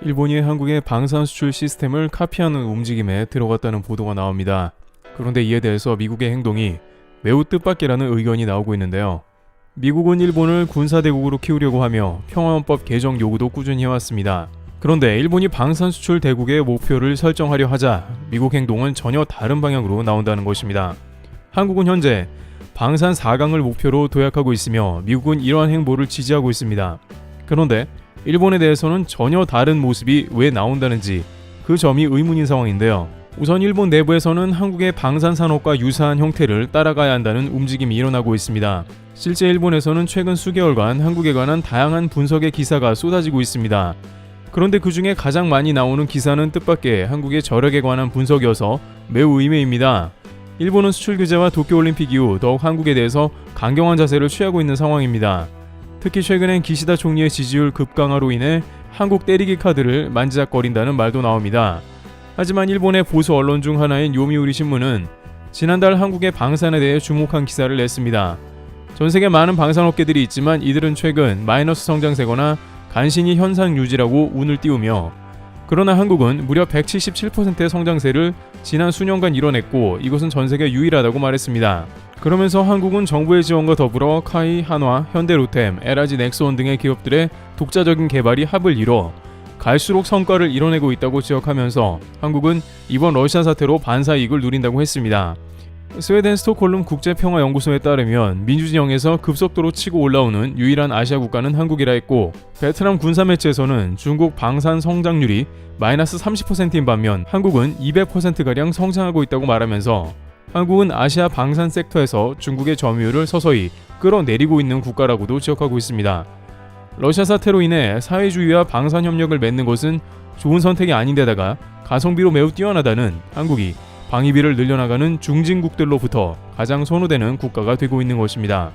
일본이 한국의 방산 수출 시스템을 카피하는 움직임에 들어갔다는 보도가 나옵니다. 그런데 이에 대해서 미국의 행동이 매우 뜻밖이라는 의견이 나오고 있는데요. 미국은 일본을 군사대국으로 키우려고 하며 평화헌법 개정 요구도 꾸준히 해왔습니다. 그런데 일본이 방산 수출 대국의 목표를 설정하려 하자 미국 행동은 전혀 다른 방향으로 나온다는 것입니다. 한국은 현재 방산 4강을 목표로 도약하고 있으며 미국은 이러한 행보를 지지하고 있습니다. 그런데 일본에 대해서는 전혀 다른 모습이 왜 나온다는지 그 점이 의문인 상황인데요. 우선 일본 내부에서는 한국의 방산 산업과 유사한 형태를 따라가야 한다는 움직임이 일어나고 있습니다. 실제 일본에서는 최근 수개월간 한국에 관한 다양한 분석의 기사가 쏟아지고 있습니다. 그런데 그 중에 가장 많이 나오는 기사는 뜻밖의 한국의 저력에 관한 분석이어서 매우 의외입니다. 일본은 수출 규제와 도쿄올림픽 이후 더욱 한국에 대해서 강경한 자세를 취하고 있는 상황입니다. 특히 최근엔 기시다 총리의 지지율 급강화로 인해 한국 때리기 카드를 만지작거린다는 말도 나옵니다. 하지만 일본의 보수 언론 중 하나인 요미우리 신문은 지난달 한국의 방산에 대해 주목한 기사를 냈습니다. 전세계 많은 방산업계들이 있지만 이들은 최근 마이너스 성장세거나 간신히 현상 유지라고 운을 띄우며 그러나 한국은 무려 177%의 성장세를 지난 수년간 이뤄냈고 이것은 전세계 유일하다고 말했습니다. 그러면서 한국은 정부의 지원과 더불어 카이, 한화, 현대로템, LG 넥스원 등의 기업들의 독자적인 개발이 합을 이뤄 갈수록 성과를 이뤄내고 있다고 지적하면서 한국은 이번 러시아 사태로 반사이익을 누린다고 했습니다. 스웨덴 스톡홀름 국제평화연구소에 따르면 민주진영에서 급속도로 치고 올라오는 유일한 아시아 국가는 한국이라 했고 베트남 군사매체에서는 중국 방산 성장률이 마이너스 30%인 반면 한국은 200%가량 성장하고 있다고 말하면서 한국은 아시아 방산 섹터에서 중국의 점유율을 서서히 끌어내리고 있는 국가라고도 지적하고 있습니다. 러시아 사태로 인해 사회주의와 방산 협력을 맺는 것은 좋은 선택이 아닌데다가 가성비로 매우 뛰어나다는 한국이 방위비를 늘려나가는 중진국들로부터 가장 선호되는 국가가 되고 있는 것입니다.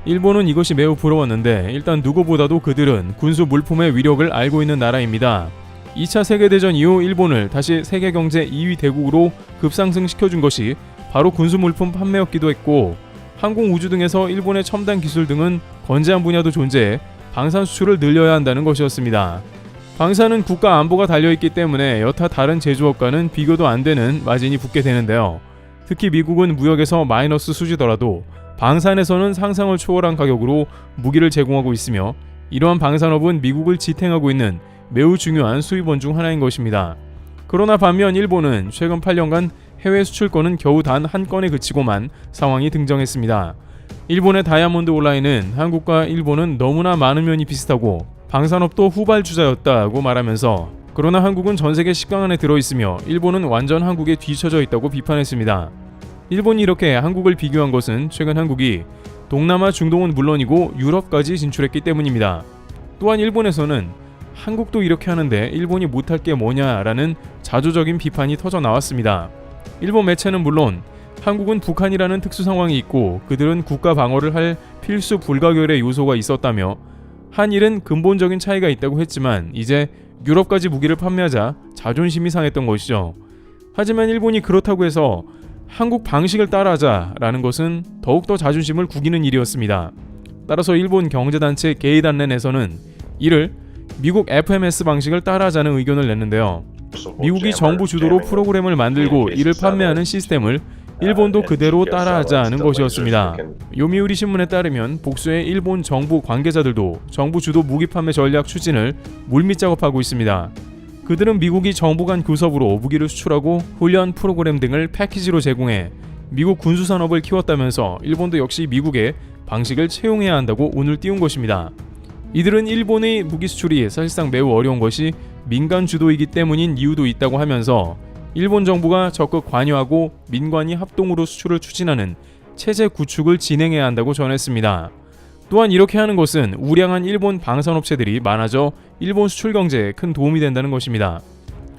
일본은 이것이 매우 부러웠는데 일단 누구보다도 그들은 군수 물품의 위력을 알고 있는 나라입니다. 2차 세계대전 이후 일본을 다시 세계경제 2위 대국으로 급상승시켜준 것이 바로 군수 물품 판매였기도 했고 항공우주 등에서 일본의 첨단 기술 등은 건재한 분야도 존재해 방산 수출을 늘려야 한다는 것이었습니다. 방산은 국가 안보가 달려있기 때문에 여타 다른 제조업과는 비교도 안 되는 마진이 붙게 되는데요. 특히 미국은 무역에서 마이너스 수지더라도 방산에서는 상상을 초월한 가격으로 무기를 제공하고 있으며 이러한 방산업은 미국을 지탱하고 있는 매우 중요한 수입원 중 하나인 것입니다. 그러나 반면 일본은 최근 8년간 해외 수출권은 겨우 단 한 건에 그치고만 상황이 등장했습니다. 일본의 다이아몬드 온라인은 한국과 일본은 너무나 많은 면이 비슷하고 방산업도 후발주자였다고 말하면서 그러나 한국은 전세계 10강 안에 들어있으며 일본은 완전 한국에 뒤처져 있다고 비판했습니다. 일본이 이렇게 한국을 비교한 것은 최근 한국이 동남아 중동은 물론이고 유럽까지 진출했기 때문입니다. 또한 일본에서는 한국도 이렇게 하는데 일본이 못할 게 뭐냐라는 자조적인 비판이 터져 나왔습니다. 일본 매체는 물론 한국은 북한이라는 특수 상황이 있고 그들은 국가 방어를 할 필수 불가결의 요소가 있었다며 한일은 근본적인 차이가 있다고 했지만 이제 유럽까지 무기를 판매하자 자존심이 상했던 것이죠. 하지만 일본이 그렇다고 해서 한국 방식을 따라하자라는 것은 더욱더 자존심을 구기는 일이었습니다. 따라서 일본 경제단체 게이단렌에서는 이를 미국 FMS 방식을 따라하자는 의견을 냈는데요. 미국이 정부 주도로 프로그램을 만들고 이를 판매하는 시스템을 일본도 그대로 따라하자는 것이었습니다. 요미우리 신문에 따르면 복수의 일본 정부 관계자들도 정부 주도 무기 판매 전략 추진을 물밑 작업하고 있습니다. 그들은 미국이 정부 간 교섭으로 무기를 수출하고 훈련 프로그램 등을 패키지로 제공해 미국 군수 산업을 키웠다면서 일본도 역시 미국의 방식을 채용해야 한다고 운을 띄운 것입니다. 이들은 일본의 무기 수출이 사실상 매우 어려운 것이 민간 주도이기 때문인 이유도 있다고 하면서 일본 정부가 적극 관여하고 민관이 합동으로 수출을 추진하는 체제 구축을 진행해야 한다고 전했습니다. 또한 이렇게 하는 것은 우량한 일본 방산업체들이 많아져 일본 수출 경제에 큰 도움이 된다는 것입니다.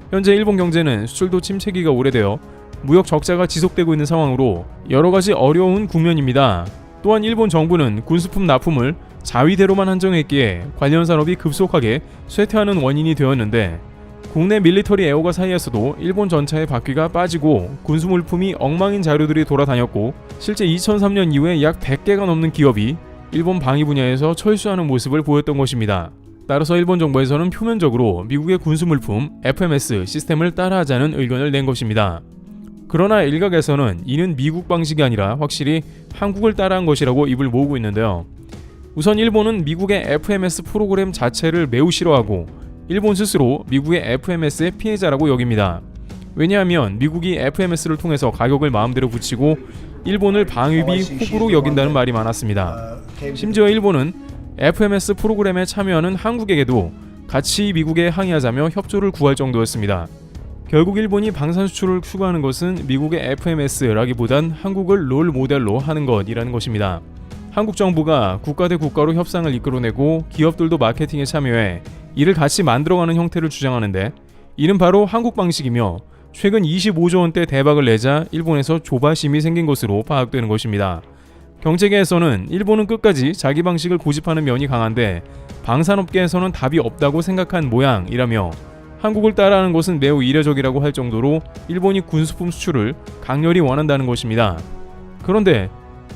현재 일본 경제는 수출도 침체기가 오래되어 무역 적자가 지속되고 있는 상황으로 여러 가지 어려운 국면입니다. 또한 일본 정부는 군수품 납품을 자위대로만 한정했기에 관련 산업이 급속하게 쇠퇴하는 원인이 되었는데 국내 밀리터리 애호가 사이에서도 일본 전차의 바퀴가 빠지고 군수물품이 엉망인 자료들이 돌아다녔고 실제 2003년 이후에 약 100개가 넘는 기업이 일본 방위 분야에서 철수하는 모습을 보였던 것입니다. 따라서 일본 정부에서는 표면적으로 미국의 군수물품 FMS 시스템을 따라하자는 의견을 낸 것입니다. 그러나 일각에서는 이는 미국 방식이 아니라 확실히 한국을 따라한 것이라고 입을 모으고 있는데요. 우선 일본은 미국의 FMS 프로그램 자체를 매우 싫어하고 일본 스스로 미국의 FMS의 피해자라고 여깁니다. 왜냐하면 미국이 FMS를 통해서 가격을 마음대로 붙이고 일본을 방위비 호구로 여긴다는 말이 많았습니다. 심지어 일본은 FMS 프로그램에 참여하는 한국에게도 같이 미국에 항의하자며 협조를 구할 정도였습니다. 결국 일본이 방산 수출을 추구하는 것은 미국의 FMS라기보단 한국을 롤 모델로 하는 것이라는 것입니다. 한국 정부가 국가 대 국가로 협상을 이끌어내고 기업들도 마케팅에 참여해 이를 같이 만들어가는 형태를 주장하는데 이는 바로 한국 방식이며 최근 25조 원대 대박을 내자 일본에서 조바심이 생긴 것으로 파악되는 것입니다. 경제계에서는 일본은 끝까지 자기 방식을 고집하는 면이 강한데 방산업계에서는 답이 없다고 생각한 모양이라며 한국을 따라하는 것은 매우 이례적이라고 할 정도로 일본이 군수품 수출을 강렬히 원한다는 것입니다. 그런데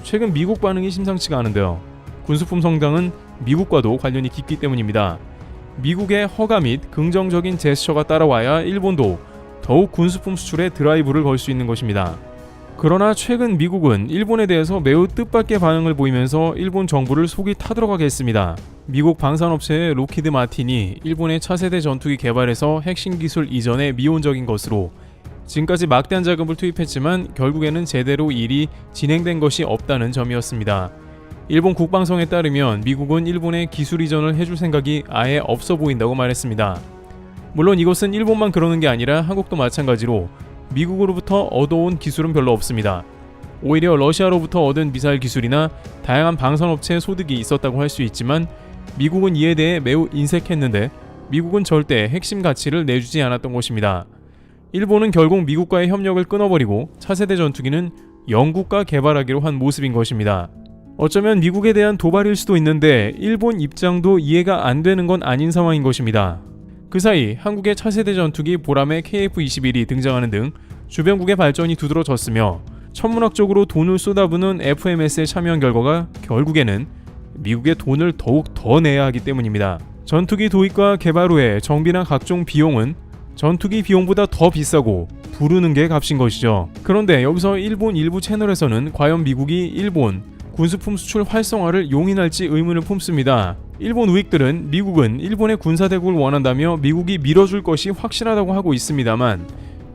최근 미국 반응이 심상치가 않은데요. 군수품 성장은 미국과도 관련이 깊기 때문입니다. 미국의 허가 및 긍정적인 제스처가 따라와야 일본도 더욱 군수품 수출에 드라이브를 걸 수 있는 것입니다. 그러나 최근 미국은 일본에 대해서 매우 뜻밖의 반응을 보이면서 일본 정부를 속이 타들어가게 했습니다. 미국 방산업체의 로키드 마틴이 일본의 차세대 전투기 개발에서 핵심 기술 이전에 미온적인 것으로 지금까지 막대한 자금을 투입했지만 결국에는 제대로 일이 진행된 것이 없다는 점이었습니다. 일본 국방성에 따르면 미국은 일본에 기술 이전을 해줄 생각이 아예 없어 보인다고 말했습니다. 물론 이것은 일본만 그러는 게 아니라 한국도 마찬가지로 미국으로부터 얻어온 기술은 별로 없습니다. 오히려 러시아로부터 얻은 미사일 기술이나 다양한 방산업체의 소득이 있었다고 할 수 있지만 미국은 이에 대해 매우 인색했는데 미국은 절대 핵심 가치를 내주지 않았던 것입니다. 일본은 결국 미국과의 협력을 끊어버리고 차세대 전투기는 영국과 개발하기로 한 모습인 것입니다. 어쩌면 미국에 대한 도발일 수도 있는데 일본 입장도 이해가 안 되는 건 아닌 상황인 것입니다. 그 사이 한국의 차세대 전투기 보람의 KF-21이 등장하는 등 주변국의 발전이 두드러졌으며 천문학적으로 돈을 쏟아부는 FMS에 참여한 결과가 결국에는 미국의 돈을 더욱 더 내야 하기 때문입니다. 전투기 도입과 개발 후에 정비나 각종 비용은 전투기 비용보다 더 비싸고 부르는 게 값인 것이죠. 그런데 여기서 일본 일부 채널에서는 과연 미국이 일본 군수품 수출 활성화를 용인할지 의문을 품습니다. 일본 우익들은 미국은 일본의 군사대국을 원한다며 미국이 밀어줄 것이 확실하다고 하고 있습니다만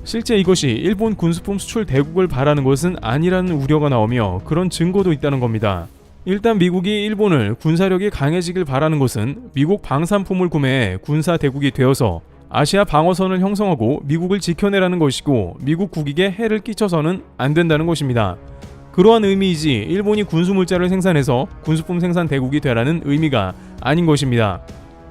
실제 이것이 일본 군수품 수출 대국을 바라는 것은 아니라는 우려가 나오며 그런 증거도 있다는 겁니다. 일단 미국이 일본을 군사력이 강해지길 바라는 것은 미국 방산품을 구매해 군사 대국이 되어서 아시아 방어선을 형성하고 미국을 지켜내라는 것이고 미국 국익에 해를 끼쳐서는 안 된다는 것입니다. 그러한 의미이지 일본이 군수물자를 생산해서 군수품 생산 대국이 되라는 의미가 아닌 것입니다.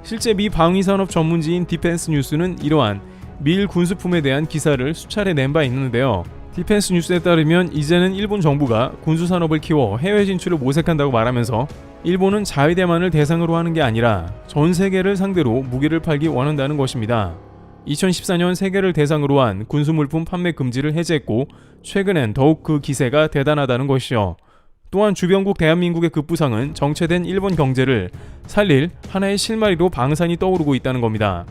실제 미 방위산업 전문지인 디펜스 뉴스는 이러한 미일 군수품에 대한 기사를 수차례 낸 바 있는데요. 디펜스 뉴스에 따르면 이제는 일본 정부가 군수산업을 키워 해외 진출을 모색한다고 말하면서 일본은 자위대만을 대상으로 하는 게 아니라 전 세계를 상대로 무기를 팔기 원한다는 것입니다. 2014년 세계를 대상으로 한 군수물품 판매 금지를 해제했고 최근엔 더욱 그 기세가 대단하다는 것이죠. 또한 주변국 대한민국의 급부상은 정체된 일본 경제를 살릴 하나의 실마리로 방산이 떠오르고 있다는 겁니다.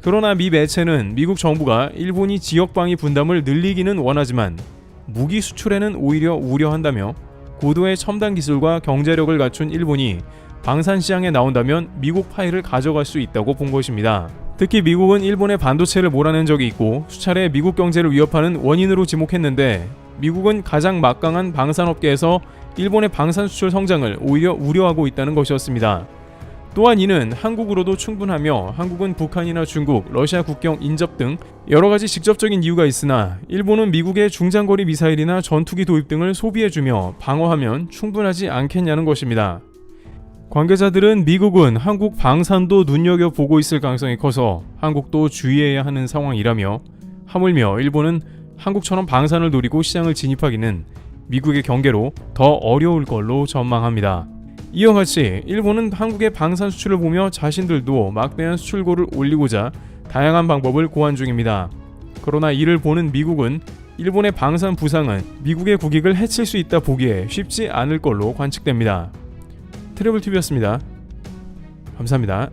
그러나 미 매체는 미국 정부가 일본이 지역방위 분담을 늘리기는 원하지만 무기 수출에는 오히려 우려한다며 고도의 첨단 기술과 경제력을 갖춘 일본이 방산 시장에 나온다면 미국 파일을 가져갈 수 있다고 본 것입니다. 특히 미국은 일본의 반도체를 몰아낸 적이 있고 수차례 미국 경제를 위협하는 원인으로 지목했는데 미국은 가장 막강한 방산업계에서 일본의 방산 수출 성장을 오히려 우려하고 있다는 것이었습니다. 또한 이는 한국으로도 충분하며 한국은 북한이나 중국, 러시아 국경 인접 등 여러가지 직접적인 이유가 있으나 일본은 미국의 중장거리 미사일이나 전투기 도입 등을 소비해주며 방어하면 충분하지 않겠냐는 것입니다. 관계자들은 미국은 한국 방산도 눈여겨보고 있을 가능성이 커서 한국도 주의해야 하는 상황이라며 하물며 일본은 한국처럼 방산을 노리고 시장을 진입하기는 미국의 경계로 더 어려울 걸로 전망합니다. 이와 같이 일본은 한국의 방산 수출을 보며 자신들도 막대한 수출고를 올리고자 다양한 방법을 고안 중입니다. 그러나 이를 보는 미국은 일본의 방산 부상은 미국의 국익을 해칠 수 있다 보기에 쉽지 않을 걸로 관측됩니다. 트래블TV였습니다. 감사합니다.